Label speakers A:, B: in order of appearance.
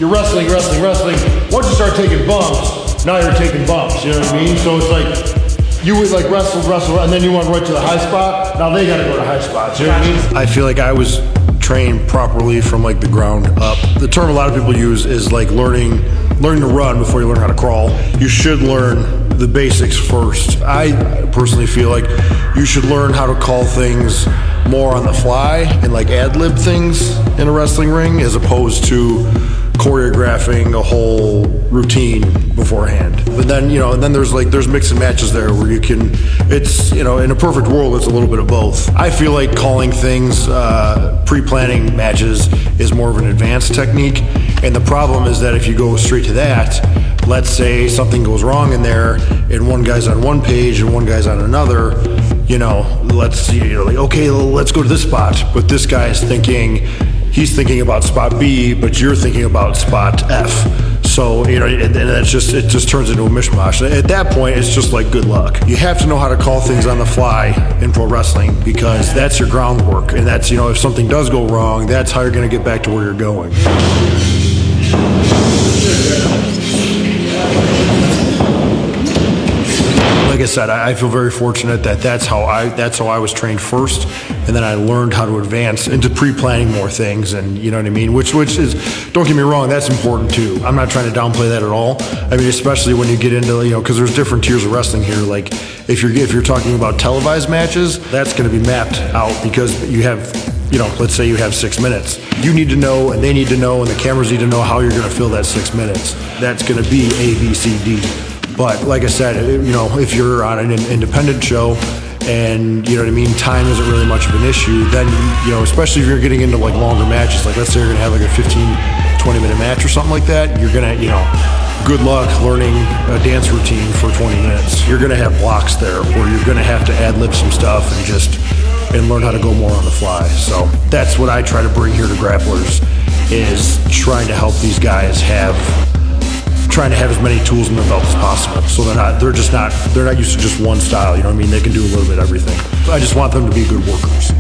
A: you're wrestling. Once you start taking bumps, now you're taking bumps, you know what I mean? So it's like, you would like wrestle, and then you went right to the high spot. Now they gotta go to high spots, you know what I mean? I feel like I was trained properly from like the ground up. The term a lot of people use is like learning to run before you learn how to crawl. You should learn the basics first. I personally feel like you should learn how to call things more on the fly and like ad-lib things in a wrestling ring as opposed to choreographing a whole routine beforehand. But then, then there's mix and matches there where you can, it's, in a perfect world, it's a little bit of both. I feel like calling things, pre-planning matches is more of an advanced technique. And the problem is that if you go straight to that, let's say something goes wrong in there and one guy's on one page and one guy's on another, let's see, okay, let's go to this spot. But this guy is he's thinking about spot B, but you're thinking about spot F. So, and it just turns into a mishmash. At that point, it's just like good luck. You have to know how to call things on the fly in pro wrestling because that's your groundwork. And that's, if something does go wrong, that's how you're going to get back to where you're going. Like I said, I feel very fortunate that that's how I was trained first, and then I learned how to advance into pre-planning more things, and you know what I mean. Which is, don't get me wrong, that's important too. I'm not trying to downplay that at all. I mean, especially when you get into because there's different tiers of wrestling here. Like if you're talking about televised matches, that's going to be mapped out because you have. Let's say you have 6 minutes. You need to know, and they need to know, and the cameras need to know how you're going to fill that 6 minutes. That's going to be A, B, C, D. But like I said, if you're on an independent show and, time isn't really much of an issue, then, especially if you're getting into like longer matches, like let's say you're going to have like a 15, 20-minute match or something like that, you're going to, good luck learning a dance routine for 20 minutes. You're going to have blocks there where you're going to have to ad-lib some stuff and learn how to go more on the fly. So that's what I try to bring here to grapplers, is trying to help these guys have as many tools in their belt as possible. So they're not used to just one style, They can do a little bit of everything. I just want them to be good workers.